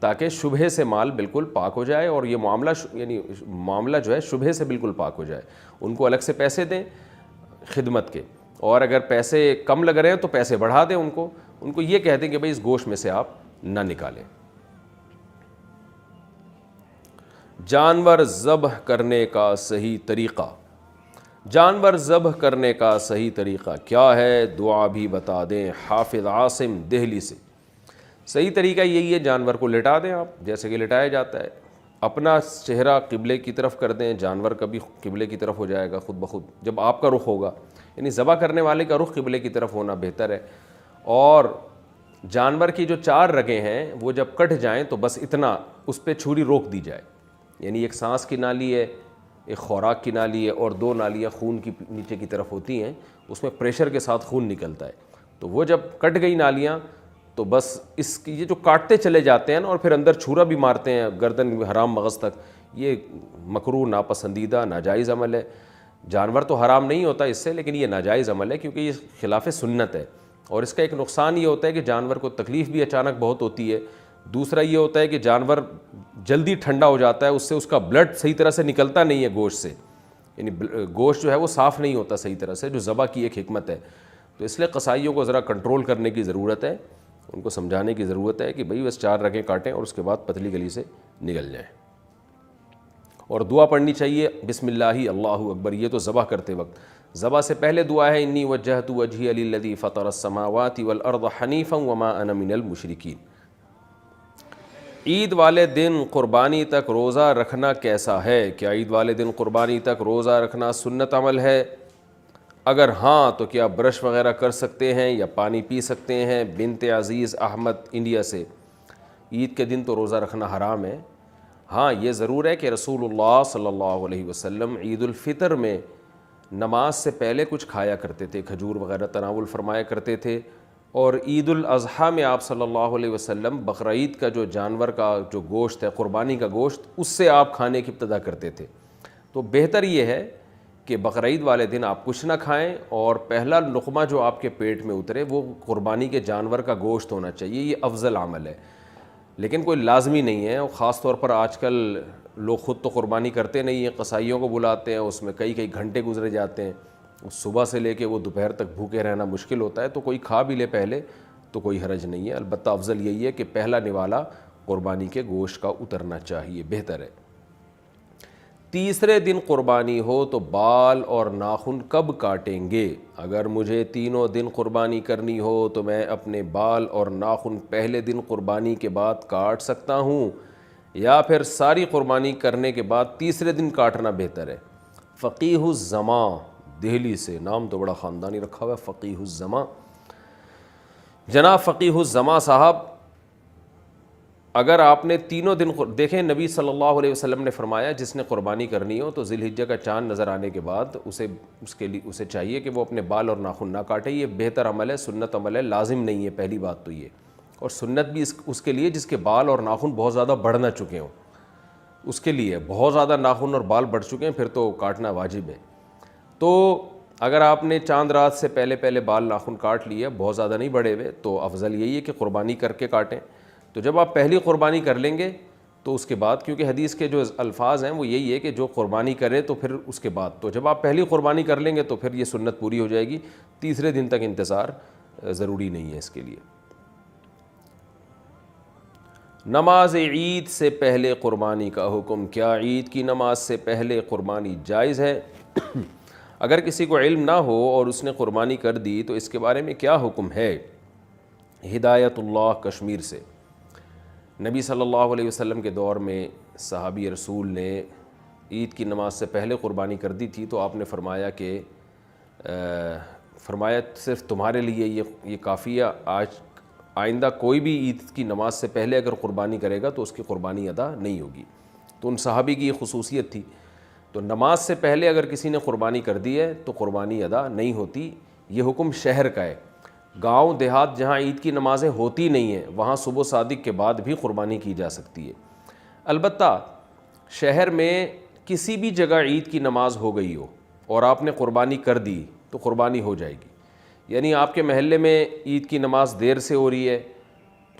تاکہ شبہے سے مال بالکل پاک ہو جائے اور یہ معاملہ جو ہے شبہے سے بالکل پاک ہو جائے. ان کو الگ سے پیسے دیں خدمت کے, اور اگر پیسے کم لگ رہے ہیں تو پیسے بڑھا دیں ان کو یہ کہہ دیں کہ بھائی اس گوشت میں سے آپ نہ نکالیں. جانور ذبح کرنے کا صحیح طریقہ. جانور ذبح کرنے کا صحیح طریقہ کیا ہے؟ دعا بھی بتا دیں. حافظ عاصم دہلی سے. صحیح طریقہ یہی ہے, جانور کو لٹا دیں آپ جیسے کہ لٹایا جاتا ہے, اپنا چہرہ قبلے کی طرف کر دیں, جانور کبھی قبلے کی طرف ہو جائے گا خود بخود جب آپ کا رخ ہوگا, یعنی ذبح کرنے والے کا رخ قبلے کی طرف ہونا بہتر ہے. اور جانور کی جو 4 رگیں ہیں وہ جب کٹ جائیں تو بس اتنا اس پہ چھری روک دی جائے, یعنی ایک سانس کی نالی ہے, ایک خوراک کی نالی ہے, اور 2 نالیاں خون کی نیچے کی طرف ہوتی ہیں, اس میں پریشر کے ساتھ خون نکلتا ہے. تو وہ جب کٹ گئی نالیاں تو بس اس کی یہ جو کاٹتے چلے جاتے ہیں نا, اور پھر اندر چھرا بھی مارتے ہیں گردن حرام مغز تک, یہ مکروہ ناپسندیدہ ناجائز عمل ہے. جانور تو حرام نہیں ہوتا اس سے, لیکن یہ ناجائز عمل ہے کیونکہ یہ خلاف سنت ہے. اور اس کا ایک نقصان یہ ہوتا ہے کہ جانور کو تکلیف بھی اچانک بہت ہوتی ہے. دوسرا یہ ہوتا ہے کہ جانور جلدی ٹھنڈا ہو جاتا ہے, اس سے اس کا بلڈ صحیح طرح سے نکلتا نہیں ہے گوشت سے, یعنی گوشت جو ہے وہ صاف نہیں ہوتا صحیح طرح سے, جو ذبح کی ایک حکمت ہے. تو اس لیے قصائیوں کو ذرا کنٹرول کرنے کی ضرورت ہے, ان کو سمجھانے کی ضرورت ہے کہ بھئی بس 4 رگیں کاٹیں اور اس کے بعد پتلی گلی سے نکل جائیں. اور دعا پڑھنی چاہیے بسم اللہ اللہ اکبر, یہ تو ذبح کرتے وقت. ذبح سے پہلے دعا ہے انی وجہت وجہی للذی فطر السماوات والارض حنیفا وما انا من المشرکین. عید والے دن قربانی تک روزہ رکھنا کیسا ہے؟ کیا عید والے دن قربانی تک روزہ رکھنا سنت عمل ہے؟ اگر ہاں تو کیا برش وغیرہ کر سکتے ہیں یا پانی پی سکتے ہیں؟ بنت عزیز احمد انڈیا سے. عید کے دن تو روزہ رکھنا حرام ہے. ہاں یہ ضرور ہے کہ رسول اللہ صلی اللہ علیہ وسلم عید الفطر میں نماز سے پہلے کچھ کھایا کرتے تھے, کھجور وغیرہ تناول فرمایا کرتے تھے. اور عید الاضحیٰ میں آپ صلی اللہ علیہ وسلم بقرعید کا جو جانور کا جو گوشت ہے, قربانی کا گوشت, اس سے آپ کھانے کی ابتدا کرتے تھے. تو بہتر یہ ہے کہ بقرعید والے دن آپ کچھ نہ کھائیں, اور پہلا لقمہ جو آپ کے پیٹ میں اترے وہ قربانی کے جانور کا گوشت ہونا چاہیے. یہ افضل عمل ہے, لیکن کوئی لازمی نہیں ہے. اور خاص طور پر آج کل لوگ خود تو قربانی کرتے نہیں ہیں, قصائیوں کو بلاتے ہیں, اس میں کئی گھنٹے گزرے جاتے ہیں, صبح سے لے کے وہ دوپہر تک بھوکے رہنا مشکل ہوتا ہے. تو کوئی کھا بھی لے پہلے تو کوئی حرج نہیں ہے. البتہ افضل یہی ہے کہ پہلا نوالا قربانی کے گوشت کا اترنا چاہیے, بہتر ہے. تیسرے دن قربانی ہو تو بال اور ناخن کب کاٹیں گے؟ اگر مجھے تینوں دن قربانی کرنی ہو تو میں اپنے بال اور ناخن پہلے دن قربانی کے بعد کاٹ سکتا ہوں, یا پھر ساری قربانی کرنے کے بعد تیسرے دن کاٹنا بہتر ہے؟ فقیہ الزماں دہلی سے. نام تو بڑا خاندانی رکھا ہوا ہے, فقیہ الزماں. جناب فقیہ الزماں صاحب, اگر آپ نے تینوں دن دیکھیں, نبی صلی اللہ علیہ وسلم نے فرمایا جس نے قربانی کرنی ہو تو ذی الحجہ کا چاند نظر آنے کے بعد اسے چاہیے کہ وہ اپنے بال اور ناخن نہ کاٹے. یہ بہتر عمل ہے, سنت عمل ہے, لازم نہیں ہے. پہلی بات تو یہ, اور سنت بھی اس کے لیے جس کے بال اور ناخن بہت زیادہ بڑھ نہ چکے ہوں, اس کے لیے. بہت زیادہ ناخن اور بال بڑھ چکے ہیں پھر تو کاٹنا واجب ہے. تو اگر آپ نے چاند رات سے پہلے بال ناخن کاٹ لیے, بہت زیادہ نہیں بڑھے ہوئے, تو افضل یہی ہے کہ قربانی کر کے کاٹیں. تو جب آپ پہلی قربانی کر لیں گے تو اس کے بعد, کیونکہ حدیث کے جو الفاظ ہیں وہ یہی ہے کہ جو قربانی کرے تو پھر اس کے بعد, تو جب آپ پہلی قربانی کر لیں گے تو پھر یہ سنت پوری ہو جائے گی. تیسرے دن تک انتظار ضروری نہیں ہے اس کے لیے. نماز عید سے پہلے قربانی کا حکم. کیا عید کی نماز سے پہلے قربانی جائز ہے؟ اگر کسی کو علم نہ ہو اور اس نے قربانی کر دی تو اس کے بارے میں کیا حکم ہے؟ ہدایت اللہ کشمیر سے. نبی صلی اللہ علیہ وسلم کے دور میں صحابی رسول نے عید کی نماز سے پہلے قربانی کر دی تھی, تو آپ نے فرمایا کہ صرف تمہارے لیے یہ کافی ہے. آئندہ کوئی بھی عید کی نماز سے پہلے اگر قربانی کرے گا تو اس کی قربانی ادا نہیں ہوگی. تو ان صحابی کی یہ خصوصیت تھی. تو نماز سے پہلے اگر کسی نے قربانی کر دی ہے تو قربانی ادا نہیں ہوتی. یہ حکم شہر کا ہے. گاؤں دیہات جہاں عید کی نمازیں ہوتی نہیں ہیں وہاں صبح صادق کے بعد بھی قربانی کی جا سکتی ہے. البتہ شہر میں کسی بھی جگہ عید کی نماز ہو گئی ہو اور آپ نے قربانی کر دی تو قربانی ہو جائے گی. یعنی آپ کے محلے میں عید کی نماز دیر سے ہو رہی ہے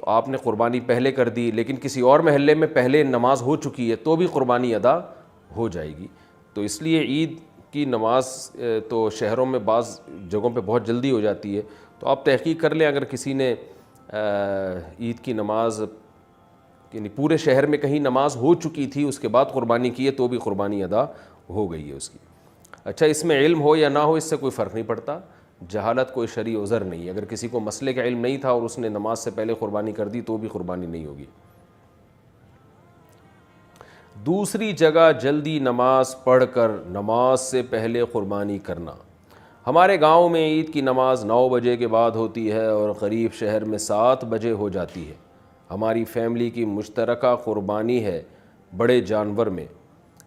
تو آپ نے قربانی پہلے کر دی، لیکن کسی اور محلے میں پہلے نماز ہو چکی ہے تو بھی قربانی ادا ہو جائے گی۔ تو اس لیے عید کی نماز تو شہروں میں بعض جگہوں پہ بہت جلدی ہو جاتی ہے، تو آپ تحقیق کر لیں اگر کسی نے عید کی نماز یعنی پورے شہر میں کہیں نماز ہو چکی تھی اس کے بعد قربانی کی ہے تو بھی قربانی ادا ہو گئی ہے اس کی۔ اچھا، اس میں علم ہو یا نہ ہو اس سے کوئی فرق نہیں پڑتا، جہالت کوئی شرعی عذر نہیں ہے۔ اگر کسی کو مسئلے کا علم نہیں تھا اور اس نے نماز سے پہلے قربانی کر دی تو بھی قربانی نہیں ہوگی۔ دوسری جگہ جلدی نماز پڑھ کر نماز سے پہلے قربانی کرنا۔ ہمارے گاؤں میں عید کی نماز 9 بجے کے بعد ہوتی ہے اور قریب شہر میں 7 بجے ہو جاتی ہے۔ ہماری فیملی کی مشترکہ قربانی ہے بڑے جانور میں۔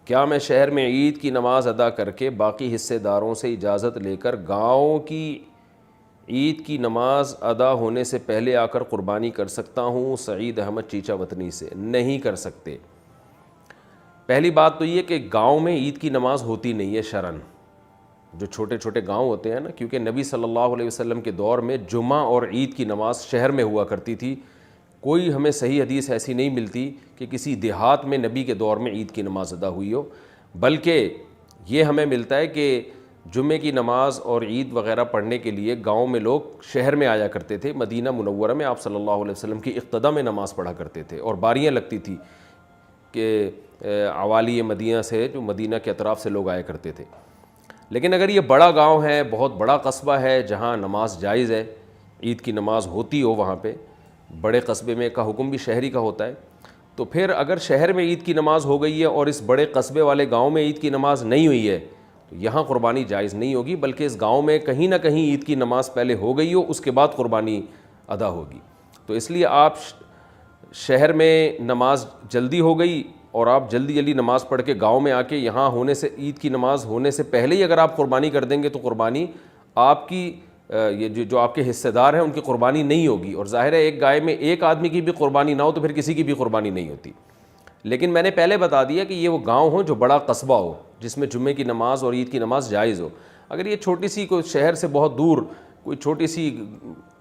کیا میں شہر میں عید کی نماز ادا کر کے باقی حصے داروں سے اجازت لے کر گاؤں کی عید کی نماز ادا ہونے سے پہلے آ کر قربانی کر سکتا ہوں؟ سعید احمد چیچا وطنی سے۔ نہیں کر سکتے۔ پہلی بات تو یہ کہ گاؤں میں عید کی نماز ہوتی نہیں ہے شرعاً، جو چھوٹے چھوٹے گاؤں ہوتے ہیں نا، کیونکہ نبی صلی اللہ علیہ وسلم کے دور میں جمعہ اور عید کی نماز شہر میں ہوا کرتی تھی۔ کوئی ہمیں صحیح حدیث ایسی نہیں ملتی کہ کسی دیہات میں نبی کے دور میں عید کی نماز ادا ہوئی ہو، بلکہ یہ ہمیں ملتا ہے کہ جمعے کی نماز اور عید وغیرہ پڑھنے کے لیے گاؤں میں لوگ شہر میں آیا کرتے تھے۔ مدینہ منورہ میں آپ صلی اللہ علیہ وسلم کی اقتدا میں نماز پڑھا کرتے تھے اور باریاں لگتی تھی کہ عوالی مدینہ سے، جو مدینہ کے اطراف سے لوگ آیا کرتے تھے۔ لیکن اگر یہ بڑا گاؤں ہے، بہت بڑا قصبہ ہے جہاں نماز جائز ہے، عید کی نماز ہوتی ہو، وہاں پہ بڑے قصبے میں کا حکم بھی شہری کا ہوتا ہے، تو پھر اگر شہر میں عید کی نماز ہو گئی ہے اور اس بڑے قصبے والے گاؤں میں عید کی نماز نہیں ہوئی ہے تو یہاں قربانی جائز نہیں ہوگی، بلکہ اس گاؤں میں کہیں نہ کہیں عید کی نماز پہلے ہو گئی ہو، اس کے بعد قربانی ادا ہوگی۔ تو اس لیے آپ شہر میں نماز جلدی ہو گئی اور آپ جلدی جلدی نماز پڑھ کے گاؤں میں آ کے یہاں ہونے سے عید کی نماز ہونے سے پہلے ہی اگر آپ قربانی کر دیں گے تو قربانی آپ کی یہ جو آپ کے حصے دار ہیں ان کی قربانی نہیں ہوگی، اور ظاہر ہے ایک گائے میں ایک آدمی کی بھی قربانی نہ ہو تو پھر کسی کی بھی قربانی نہیں ہوتی۔ لیکن میں نے پہلے بتا دیا کہ یہ وہ گاؤں ہو جو بڑا قصبہ ہو، جس میں جمعے کی نماز اور عید کی نماز جائز ہو۔ اگر یہ چھوٹی سی کوئی شہر سے بہت دور کوئی چھوٹی سی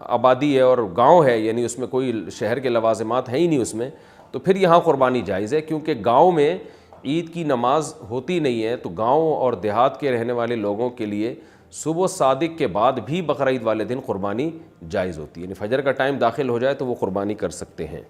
آبادی ہے اور گاؤں ہے، یعنی اس میں کوئی شہر کے لوازمات ہیں ہی نہیں اس میں، تو پھر یہاں قربانی جائز ہے، کیونکہ گاؤں میں عید کی نماز ہوتی نہیں ہے۔ تو گاؤں اور دیہات کے رہنے والے لوگوں کے لیے صبح صادق کے بعد بھی بقرہ عید والے دن قربانی جائز ہوتی ہے، یعنی فجر کا ٹائم داخل ہو جائے تو وہ قربانی کر سکتے ہیں۔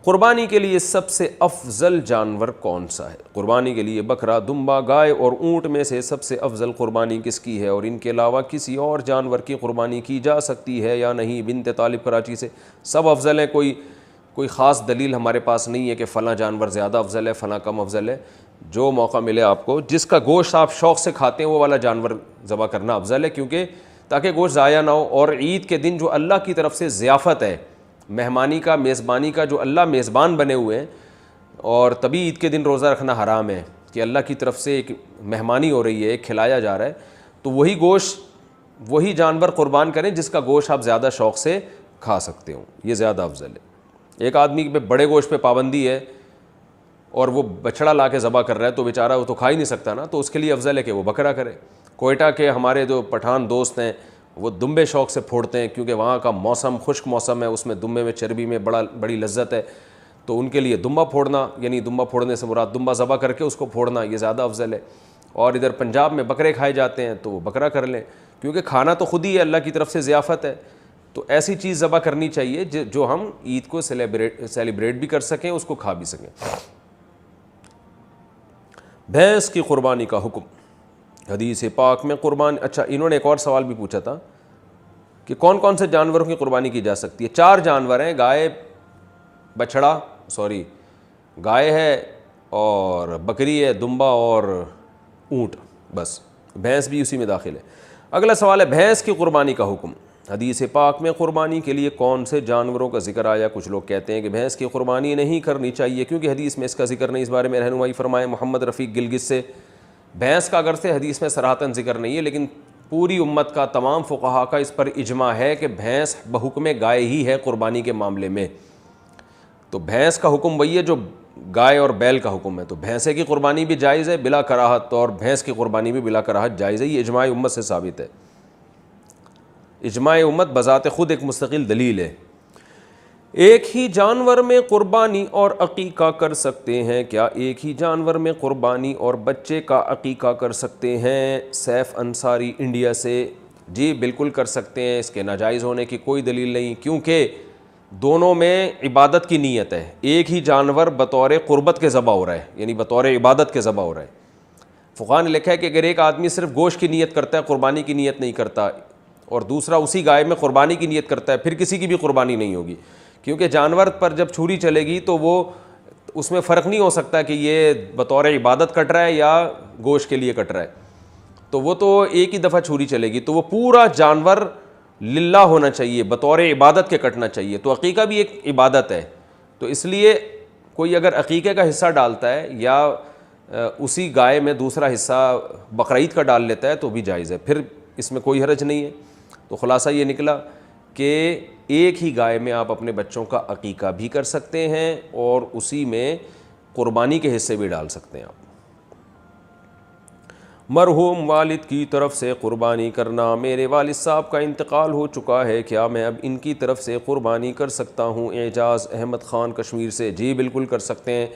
قربانی کے لیے سب سے افضل جانور کون سا ہے؟ قربانی کے لیے بکرا، دمبا، گائے اور اونٹ میں سے سب سے افضل قربانی کس کی ہے، اور ان کے علاوہ کسی اور جانور کی قربانی کی جا سکتی ہے یا نہیں؟ بنت طالب کراچی سے۔ سب افضل ہے، کوئی خاص دلیل ہمارے پاس نہیں ہے کہ فلاں جانور زیادہ افضل ہے، فلاں کم افضل ہے۔ جو موقع ملے آپ کو، جس کا گوشت آپ شوق سے کھاتے ہیں وہ والا جانور ذبح کرنا افضل ہے، کیونکہ تاکہ گوشت ضائع نہ ہو۔ اور عید کے دن جو اللہ کی طرف سے ضیافت ہے، مہمانی کا، میزبانی کا، جو اللہ میزبان بنے ہوئے ہیں، اور تبھی عید کے دن روزہ رکھنا حرام ہے کہ اللہ کی طرف سے ایک مہمانی ہو رہی ہے، ایک کھلایا جا رہا ہے، تو وہی گوشت، وہی جانور قربان کریں جس کا گوشت آپ زیادہ شوق سے کھا سکتے ہوں، یہ زیادہ افضل ہے۔ ایک آدمی پہ بڑے گوشت پہ پابندی ہے اور وہ بچڑا لا کے ذبح کر رہا ہے تو بیچارہ وہ تو کھا ہی نہیں سکتا نا، تو اس کے لیے افضل ہے کہ وہ بکرا کرے۔ کوئٹہ کے ہمارے جو پٹھان دوست ہیں وہ دمبے شوق سے پھوڑتے ہیں، کیونکہ وہاں کا موسم خشک موسم ہے، اس میں دمبے میں چربی میں بڑی لذت ہے، تو ان کے لیے دمبا پھوڑنا، یعنی دمبا پھوڑنے سے مراد دمبا ذبح کر کے اس کو پھوڑنا، یہ زیادہ افضل ہے۔ اور ادھر پنجاب میں بکرے کھائے جاتے ہیں تو وہ بکرا کر لیں، کیونکہ کھانا تو خود ہی ہے، اللہ کی طرف سے ضیافت ہے، تو ایسی چیز ذبح کرنی چاہیے جو ہم عید کو سیلیبریٹ بھی کر سکیں، اس کو کھا بھی سکیں۔ بھینس کی قربانی کا حکم۔ حدیث پاک میں قربانی، اچھا انہوں نے ایک اور سوال بھی پوچھا تھا کہ کون کون سے جانوروں کی قربانی کی جا سکتی ہے۔ 4 جانور ہیں، گائے ہے اور بکری ہے، دمبا اور اونٹ، بس بھینس بھی اسی میں داخل ہے۔ اگلا سوال ہے بھینس کی قربانی کا حکم۔ حدیث پاک میں قربانی کے لیے کون سے جانوروں کا ذکر آیا؟ کچھ لوگ کہتے ہیں کہ بھینس کی قربانی نہیں کرنی چاہیے کیونکہ حدیث میں اس کا ذکر نہیں، اس بارے میں رہنمائی فرمائے محمد رفیق گلگت سے۔ بھینس کا اگر سے حدیث میں صراحتاً ذکر نہیں ہے، لیکن پوری امت کا، تمام فقہا کا اس پر اجماع ہے کہ بھینس بحکم گائے ہی ہے قربانی کے معاملے میں۔ تو بھینس کا حکم وہی ہے جو گائے اور بیل کا حکم ہے، تو بھینسے کی قربانی بھی جائز ہے بلا کراہت، اور بھینس کی قربانی بھی بلا کراہت جائز ہے، یہ اجماع امت سے ثابت ہے۔ اجماع امت بذات خود ایک مستقل دلیل ہے۔ ایک ہی جانور میں قربانی اور عقیقہ کر سکتے ہیں کیا؟ ایک ہی جانور میں قربانی اور بچے کا عقیقہ کر سکتے ہیں؟ سیف انصاری انڈیا سے، جی بالکل کر سکتے ہیں، اس کے ناجائز ہونے کی کوئی دلیل نہیں، کیونکہ دونوں میں عبادت کی نیت ہے۔ ایک ہی جانور بطور قربت کے ذبح ہو رہا ہے، یعنی بطور عبادت کے ذبح ہو رہا ہے۔ فقہاء نے لکھا ہے کہ اگر ایک آدمی صرف گوشت کی نیت کرتا ہے، قربانی کی نیت نہیں کرتا، اور دوسرا اسی گائے میں قربانی کی نیت کرتا ہے، پھر کسی کی بھی قربانی نہیں ہوگی، کیونکہ جانور پر جب چھری چلے گی تو وہ اس میں فرق نہیں ہو سکتا کہ یہ بطور عبادت کٹ رہا ہے یا گوشت کے لیے کٹ رہا ہے، تو وہ تو ایک ہی دفعہ چھری چلے گی، تو وہ پورا جانور للہ ہونا چاہیے، بطور عبادت کے کٹنا چاہیے۔ تو عقیقہ بھی ایک عبادت ہے، تو اس لیے کوئی اگر عقیقے کا حصہ ڈالتا ہے یا اسی گائے میں دوسرا حصہ بقرعید کا ڈال لیتا ہے تو بھی جائز ہے، پھر اس میں کوئی حرج نہیں ہے۔ تو خلاصہ یہ نکلا کہ ایک ہی گائے میں آپ اپنے بچوں کا عقیقہ بھی کر سکتے ہیں اور اسی میں قربانی کے حصے بھی ڈال سکتے ہیں آپ۔ مرحوم والد کی طرف سے قربانی کرنا، میرے والد صاحب کا انتقال ہو چکا ہے، کیا میں اب ان کی طرف سے قربانی کر سکتا ہوں؟ اعجاز احمد خان کشمیر سے، جی بالکل کر سکتے ہیں۔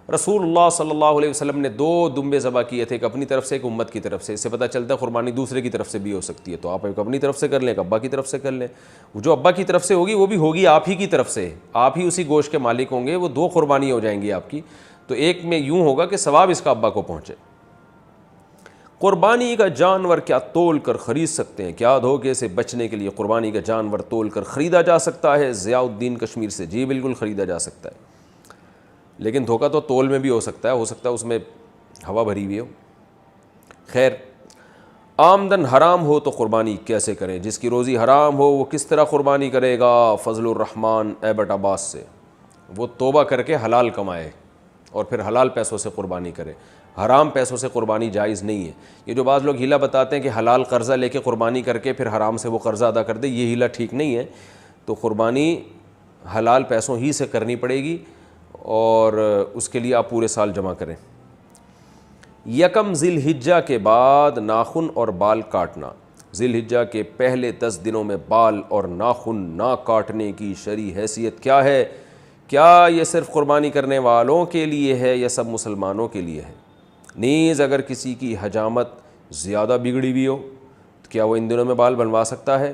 رسول اللہ صلی اللہ علیہ وسلم نے 2 دمبے ذبح کیے تھے، ایک اپنی طرف سے ایک امت کی طرف سے، اس سے پتہ چلتا ہے قربانی دوسرے کی طرف سے بھی ہو سکتی ہے، تو آپ ایک اپنی طرف سے کر لیں، ایک ابا کی طرف سے کر لیں۔ جو ابا کی طرف سے ہوگی وہ بھی ہوگی آپ ہی کی طرف سے، آپ ہی اسی گوشت کے مالک ہوں گے، وہ 2 قربانی ہو جائیں گی آپ کی، تو ایک میں یوں ہوگا کہ ثواب اس کا ابا کو پہنچے۔ قربانی کا جانور کیا تول کر خرید سکتے ہیں؟ کیا دھوکے سے بچنے کے لیے قربانی کا جانور تول کر خریدا جا سکتا ہے؟ ضیاء الدین کشمیر سے، جی بالکل خریدا جا سکتا ہے، لیکن دھوکہ تو تول میں بھی ہو سکتا ہے اس میں ہوا بھری ہوئی ہو۔ خیر، آمدن حرام ہو تو قربانی کیسے کریں؟ جس کی روزی حرام ہو وہ کس طرح قربانی کرے گا؟ فضل الرحمان ایبٹ عباس سے، وہ توبہ کر کے حلال کمائے اور پھر حلال پیسوں سے قربانی کرے، حرام پیسوں سے قربانی جائز نہیں ہے۔ یہ جو بعض لوگ ہیلہ بتاتے ہیں کہ حلال قرضہ لے کے قربانی کر کے پھر حرام سے وہ قرضہ ادا کر دے، یہ ہیلہ ٹھیک نہیں ہے، تو قربانی حلال پیسوں ہی سے کرنی پڑے گی اور اس کے لیے آپ پورے سال جمع کریں۔ یکم ذی الحجہ کے بعد ناخن اور بال کاٹنا، ذی الحجہ کے پہلے 10 دنوں میں بال اور ناخن نہ کاٹنے کی شرعی حیثیت کیا ہے؟ کیا یہ صرف قربانی کرنے والوں کے لیے ہے یا سب مسلمانوں کے لیے ہے؟ نیز اگر کسی کی حجامت زیادہ بگڑی ہوئی ہو تو کیا وہ ان دنوں میں بال بنوا سکتا ہے؟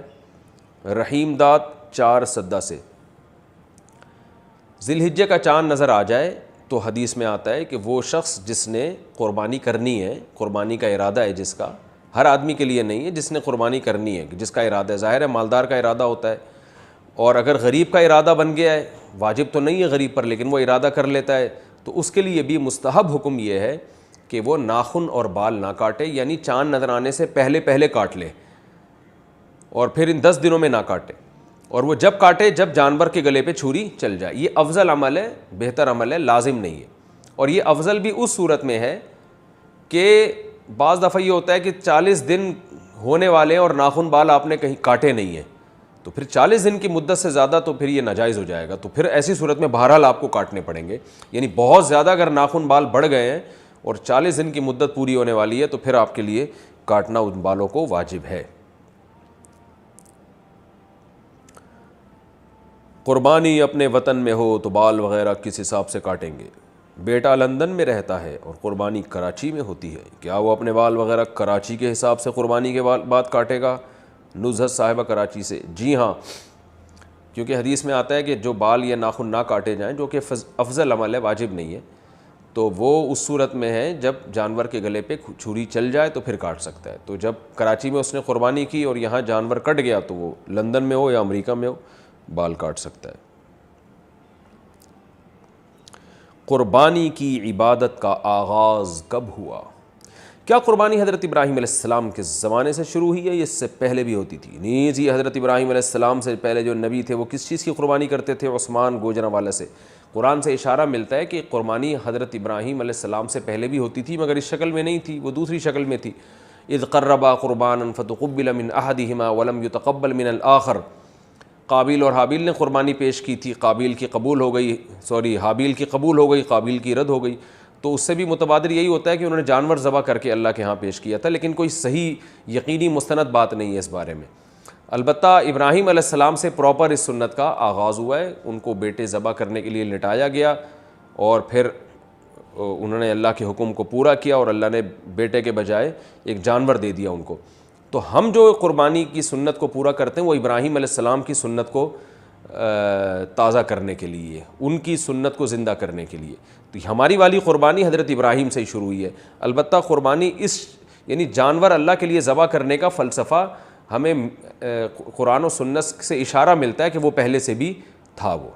رحیم داد 4 سدہ سے، ذی الحجہ کا چاند نظر آ جائے تو حدیث میں آتا ہے کہ وہ شخص جس نے قربانی کرنی ہے، قربانی کا ارادہ ہے جس کا، ہر آدمی کے لیے نہیں ہے، جس نے قربانی کرنی ہے، جس کا ارادہ ہے، ظاہر ہے مالدار کا ارادہ ہوتا ہے، اور اگر غریب کا ارادہ بن گیا ہے، واجب تو نہیں ہے غریب پر لیکن وہ ارادہ کر لیتا ہے، تو اس کے لیے بھی مستحب حکم یہ ہے کہ وہ ناخن اور بال نہ کاٹے، یعنی چاند نظر آنے سے پہلے کاٹ لے اور پھر ان 10 دنوں میں نہ کاٹے، اور وہ جب کاٹے جب جانور کے گلے پہ چھری چل جائے۔ یہ افضل عمل ہے، بہتر عمل ہے، لازم نہیں ہے، اور یہ افضل بھی اس صورت میں ہے کہ بعض دفعہ یہ ہوتا ہے کہ 40 دن ہونے والے ہیں اور ناخن بال آپ نے کہیں کاٹے نہیں ہیں، تو پھر 40 دن کی مدت سے زیادہ تو پھر یہ ناجائز ہو جائے گا، تو پھر ایسی صورت میں بہرحال آپ کو کاٹنے پڑیں گے، یعنی بہت زیادہ اگر ناخن بال بڑھ گئے ہیں اور 40 دن کی مدت پوری ہونے والی ہے تو پھر آپ کے لیے کاٹنا ان بالوں کو واجب ہے۔ قربانی اپنے وطن میں ہو تو بال وغیرہ کس حساب سے کاٹیں گے؟ بیٹا لندن میں رہتا ہے اور قربانی کراچی میں ہوتی ہے، کیا وہ اپنے بال وغیرہ کراچی کے حساب سے قربانی کے بعد کاٹے گا؟ نزہت صاحبہ کراچی سے، جی ہاں، کیونکہ حدیث میں آتا ہے کہ جو بال یا ناخن نہ کاٹے جائیں، جو کہ افضل عمل ہے، واجب نہیں ہے، تو وہ اس صورت میں ہے جب جانور کے گلے پہ چھری چل جائے تو پھر کاٹ سکتا ہے۔ تو جب کراچی میں اس نے قربانی کی اور یہاں جانور کٹ گیا تو وہ لندن میں ہو یا امریکہ میں ہو بال کاٹ سکتا ہے۔ قربانی کی عبادت کا آغاز کب ہوا؟ کیا قربانی حضرت ابراہیم علیہ السلام کے زمانے سے شروع ہوئی ہے یا اس سے پہلے بھی ہوتی تھی؟ نیز یہ حضرت ابراہیم علیہ السلام سے پہلے جو نبی تھے وہ کس چیز کی قربانی کرتے تھے؟ عثمان گوجرانوالہ سے، قرآن سے اشارہ ملتا ہے کہ قربانی حضرت ابراہیم علیہ السلام سے پہلے بھی ہوتی تھی مگر اس شکل میں نہیں تھی، وہ دوسری شکل میں تھی۔ اذ قربا قربانا فتقبل من احدہما ولم يتقبل من الآخر، قابیل اور حابیل نے قربانی پیش کی تھی، حابیل کی قبول ہو گئی، قابیل کی رد ہو گئی، تو اس سے بھی متبادر یہی ہوتا ہے کہ انہوں نے جانور ذبح کر کے اللہ کے ہاں پیش کیا تھا، لیکن کوئی صحیح یقینی مستند بات نہیں ہے اس بارے میں۔ البتہ ابراہیم علیہ السلام سے پراپر اس سنت کا آغاز ہوا ہے. ان کو بیٹے ذبح کرنے کے لیے لٹایا گیا اور پھر انہوں نے اللہ کے حکم کو پورا کیا اور اللہ نے بیٹے کے بجائے ایک جانور دے دیا ان کو. تو ہم جو قربانی کی سنت کو پورا کرتے ہیں وہ ابراہیم علیہ السلام کی سنت کو تازہ کرنے کے لیے, ان کی سنت کو زندہ کرنے کے لیے. تو ہماری والی قربانی حضرت ابراہیم سے ہی شروع ہوئی ہے. البتہ قربانی یعنی جانور اللہ کے لیے ذبح کرنے کا فلسفہ ہمیں قرآن و سنت سے اشارہ ملتا ہے کہ وہ پہلے سے بھی تھا وہ.